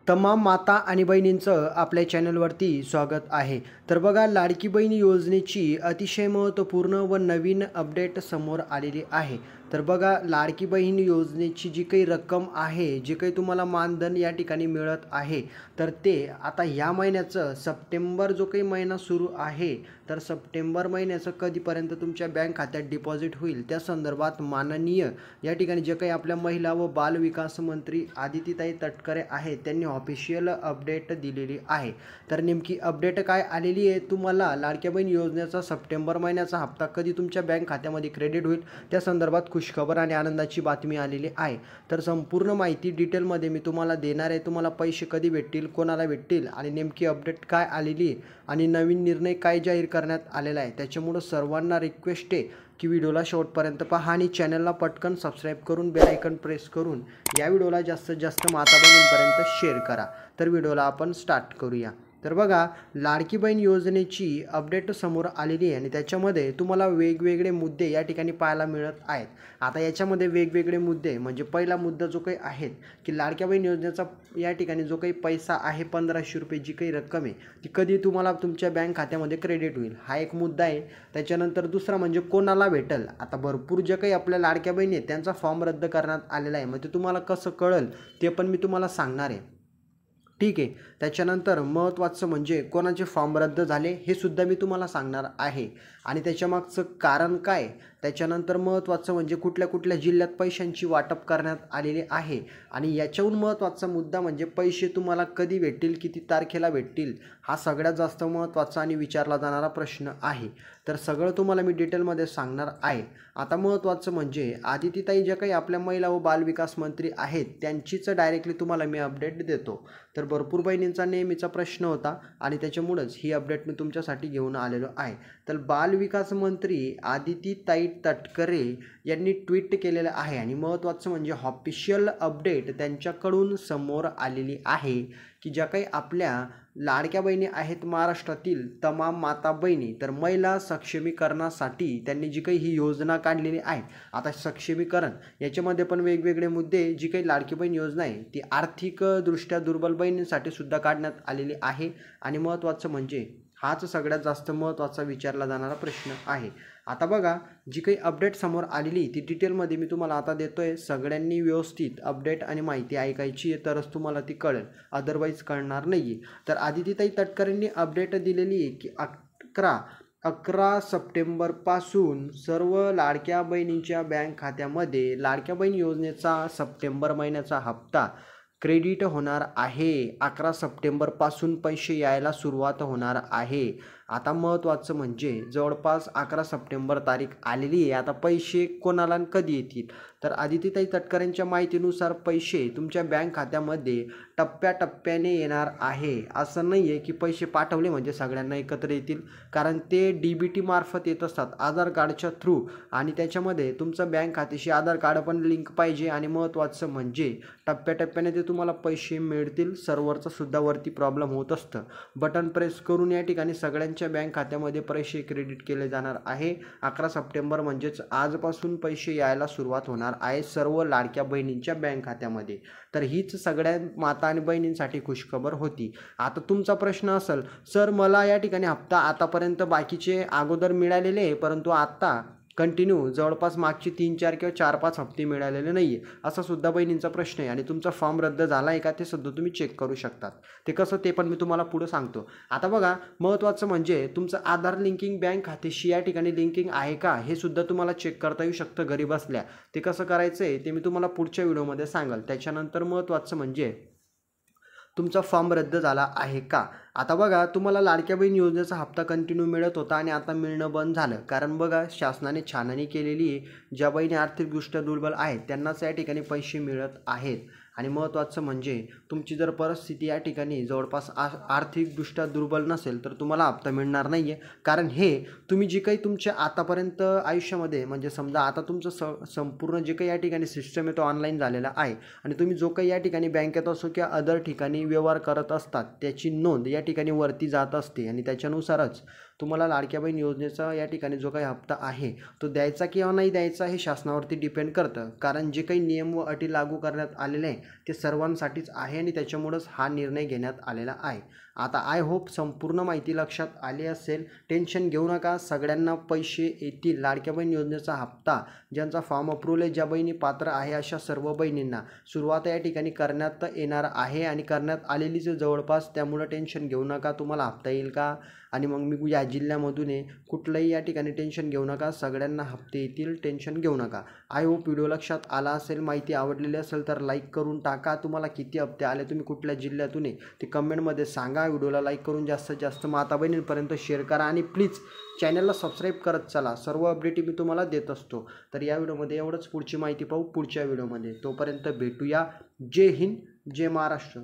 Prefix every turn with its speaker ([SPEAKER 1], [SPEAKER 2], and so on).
[SPEAKER 1] तमाम माता आणि बहिणींचं आपल्या चॅनलवरती स्वागत आहे. तर बघा, लाडकी बहीण योजनेची अतिशय महत्त्वपूर्ण व नवीन अपडेट समोर आलेली आहे. तर बघा, लाडकी बहीण योजनेची जी काही रक्कम आहे, जे काही तुम्हाला मानधन या ठिकाणी मिळत आहे, तर ते आता ह्या महिन्याचं सप्टेंबर जो काही महिना सुरू आहे, तर सप्टेंबर महिन्याचं कधीपर्यंत तुमच्या बँक खात्यात डिपॉझिट होईल त्या संदर्भात माननीय या ठिकाणी जे काही आपल्या महिला व बालविकास मंत्री आदितीताई तटकरे आहेत, त्यांनी ऑफिशियल अपडेट दिलेली आहे. तर नेमकी अपडेट काय आलेली आहे, तुम्हाला लाडक्या बहीण योजनेचा सप्टेंबर महिन्याचा हप्ता कधी तुमच्या बँक खात्यामध्ये क्रेडिट होईल त्या संदर्भात खुशखबर आणि आनंदाची बातमी आलेली आहे. तर संपूर्ण माहिती डिटेलमध्ये मी तुम्हाला देणार आहे. तुम्हाला पैसे कधी भेटतील, कोणाला भेटतील आणि नेमकी अपडेट काय आलेली आहे आणि नवीन निर्णय काय जाहीर करण्यात आलेला आहे. त्याच्यामुळं सर्वांना रिक्वेस्ट आहे की व्हिडिओला शेवटपर्यंत पहा आणि चॅनलला पटकन सबस्क्राईब करून बेल आयकन प्रेस करून या व्हिडिओला जास्तीत जास्त माता बहिणींपर्यंत शेअर करा. तर व्हिडिओला आपण स्टार्ट करूया. तर बघा, लाडकी बहीण योजनेची अपडेट समोर आलेली आहे आणि त्याच्यामध्ये तुम्हाला वेगवेगळे मुद्दे या ठिकाणी पाहायला मिळत आहेत. आता याच्यामध्ये वेगवेगळे मुद्दे म्हणजे पहिला मुद्दा जो काही आहे की लाडक्या बहीण योजनेचा या ठिकाणी जो काही पैसा आहे 1500 रुपये जी काही रक्कम आहे ती कधी तुम्हाला तुमच्या बँक खात्यामध्ये क्रेडिट होईल, हा एक मुद्दा आहे. त्याच्यानंतर दुसरा म्हणजे कोणाला भेटेल. आता भरपूर जे काही आपल्या लाडक्या बहिणी आहेत त्यांचा फॉर्म रद्द करण्यात आलेला आहे, मग ते तुम्हाला कसं कळेल ते पण मी तुम्हाला सांगणार आहे. ठीक आहे. त्याच्यानंतर महत्त्वाचं म्हणजे कोणाचे फॉर्म रद्द झाले हे सुद्धा मी तुम्हाला सांगणार आहे आणि त्याच्यामागचं कारण काय. त्याच्यानंतर महत्त्वाचं म्हणजे कुठल्या कुठल्या जिल्ह्यात पैशांची वाटप करण्यात आलेले आहे आणि याच्याहून महत्त्वाचा मुद्दा म्हणजे पैसे तुम्हाला कधी भेटतील, किती तारखेला भेटतील, हा सगळ्यात जास्त महत्त्वाचा आणि विचारला जाणारा प्रश्न आहे. तर सगळं तुम्हाला मी डिटेलमध्ये सांगणार आहे. आता महत्त्वाचं म्हणजे आदितीताई ज्या काही आपल्या महिला व बालविकास मंत्री आहेत त्यांचीच डायरेक्टली तुम्हाला मी अपडेट देतो. तर भरपूर बहिणींचा नेहमीचा प्रश्न होता आणि त्याच्यामुळंच ही अपडेट मी तुमच्यासाठी घेऊन आलेलो आहे. तर बालविकास मंत्री आदितीताई तटकरे यांनी ट्विट केलेलं आहे आणि महत्त्वाचं म्हणजे ऑफिशियल अपडेट त्यांच्याकडून समोर आलेली आहे की ज्या काही आपल्या लाडक्या बहिणी आहेत महाराष्ट्रातील तमाम माता बहिणी, तर महिला सक्षमीकरणासाठी त्यांनी जी काही ही योजना काढलेली आहे. आता सक्षमीकरण याच्यामध्ये पण वेगवेगळे मुद्दे, जी काही लाडकी बहीण योजना आहे ती आर्थिकदृष्ट्या दुर्बल बहिणींसाठी सुद्धा काढण्यात आलेली आहे आणि महत्त्वाचं म्हणजे हाच सगळ्यात जास्त महत्त्वाचा विचारला जाणारा प्रश्न आहे. आता बघा, जी काही अपडेट समोर आलेली ती डिटेलमध्ये मी तुम्हाला आता देतो आहे. सगळ्यांनी व्यवस्थित अपडेट आणि माहिती ऐकायची आहे तरच तुम्हाला ती कळेल, अदरवाईज कळणार नाही आहे. तर आदितीताई तटकरेंनी अपडेट दिलेली आहे की 11 सप्टेंबरपासून सर्व लाडक्या बहिणींच्या बँक खात्यामध्ये लाडक्या बहीण योजनेचा सप्टेंबर महिन्याचा हप्ता क्रेडिट होणार आहे. 11 सप्टेंबरपासून पैसे यायला सुरुवात होणार आहे. आता महत्त्वाचं म्हणजे जवळपास 11 सप्टेंबर तारीख आलेली आहे. आता पैसे कोणाला कधी येतील, तर आदितीताई तटकरेंच्या माहितीनुसार पैसे तुमच्या बँक खात्यामध्ये टप्प्याटप्प्याने येणार आहे. असं नाही आहे की पैसे पाठवले म्हणजे सगळ्यांना एकत्र येतील, कारण ते DBT मार्फत येत असतात, आधार कार्डच्या थ्रू, आणि त्याच्यामध्ये तुमचं बँक खात्याशी आधार कार्ड पण लिंक पाहिजे आणि महत्त्वाचं म्हणजे टप्प्याटप्प्याने ते तुम्हाला पैसे मिळतील. सर्व्हरचा सुद्धा वरती प्रॉब्लेम होत असतं, बटन प्रेस करून या ठिकाणी सगळ्यांच्या बँक खात्यामध्ये पैसे क्रेडिट केले जाणार आहे. 11 सप्टेंबर म्हणजेच आजपासून पैसे यायला सुरुवात होणार आहे सर्व लाडक्या बहिणींच्या बँक खात्यामध्ये. तर हीच सगळ्या माता आणि बहिणींसाठी खुशखबर होती. आता तुमचा प्रश्न असेल, सर मला या ठिकाणी हप्ता आतापर्यंत बाकीचे अगोदर मिळालेले आहे परंतु आता कंटिन्यू जवळपास मागचे 3-4 किंवा 4-5 हप्ते मिळालेले नाही आहे, असा सुद्धा बहिणींचा प्रश्न आहे आणि तुमचा फॉर्म रद्द झाला आहे का ते सुद्धा तुम्ही चेक करू शकतात. ते कसं ते पण मी तुम्हाला पुढे सांगतो. आता बघा, महत्त्वाचं म्हणजे तुमचं आधार लिंकिंग बँक खात्याशी या ठिकाणी लिंकिंग आहे का हे सुद्धा तुम्हाला चेक करता येऊ शकतं घरी बसल्या. ते कसं करायचं आहे ते मी तुम्हाला पुढच्या व्हिडिओमध्ये सांगाल. त्याच्यानंतर महत्त्वाचं म्हणजे तुमचा फॉर्म रद्द झाला आहे का. आता बघा, तुम्हाला लाडक्या बहीण योजनेचा हप्ता कंटिन्यू मिळत होता आणि आता मिळणं बंद झालं, कारण बघा शासनाने छाननी केलेली आहे. ज्या बहिणी आर्थिकदृष्ट्या दुर्बल आहेत त्यांनाच या ठिकाणी पैसे मिळत आहेत आणि महत्त्वाचं म्हणजे तुमची जर परिस्थिती या ठिकाणी जवळपास आर्थिकदृष्ट्या दुर्बल नसेल तर तुम्हाला हप्ता मिळणार नाही आहे. कारण हे तुम्ही जे काही तुमच्या आतापर्यंत आयुष्यामध्ये म्हणजे समजा आता तुमचं संपूर्ण जे काही या ठिकाणी सिस्टम आहे तो ऑनलाईन झालेला आहे आणि तुम्ही जो काही या ठिकाणी बँकेत असो किंवा अदर ठिकाणी व्यवहार करत असतात त्याची नोंद या ठिकाणी वरती जात असते आणि त्याच्यानुसारच तुम्हाला लाडक्या बहीण योजनेचा या ठिकाणी जो काही हप्ता आहे तो द्यायचा किंवा नाही द्यायचा हे शासनावरती डिपेंड करतं, कारण जे काही नियम व अटी लागू करण्यात आलेले आहे ते सर्वांसाठीच आहे आणि त्याच्यामुळंच हा निर्णय घेण्यात आलेला आहे. आता आय होप संपूर्ण माहिती लक्षात आली असेल. टेन्शन घेऊ नका, सगळ्यांना पैसे येतील. लाडक्या बहीण योजनेचा हप्ता ज्यांचा फॉर्म अप्रूव्हल आहे, ज्या बहिणी पात्र आहे अशा सर्व बहिणींना सुरुवात या ठिकाणी करण्यात येणार आहे आणि करण्यात आलेलीच जवळपास. त्यामुळे टेन्शन घेऊ नका, तुम्हाला हप्ता येईल का आणि मग मी या जिल्ह्यामधून आहे कुठलंही या ठिकाणी टेन्शन घेऊ नका, सगळ्यांना हप्ते येतील, टेन्शन घेऊ नका. आय होप व्हिडिओ लक्षात आला असेल. माहिती आवडलेली असेल तर लाईक करून टाका. तुम्हाला किती हप्ते आले, तुम्ही कुठल्या जिल्ह्यातून आहे ते कमेंटमध्ये सांगा. व्हिडिओला लाईक करून जास्तीत जास्त माता बहिणींपर्यंत शेअर करा आणि प्लीज चॅनलला सबस्क्राईब करत चला. सर्व अपडेट मी तुम्हाला देत असतो. तर या व्हिडिओमध्ये एवढंच. पुढची माहिती पाहू पुढच्या व्हिडिओमध्ये. तोपर्यंत भेटूया. जय हिंद, जय महाराष्ट्र.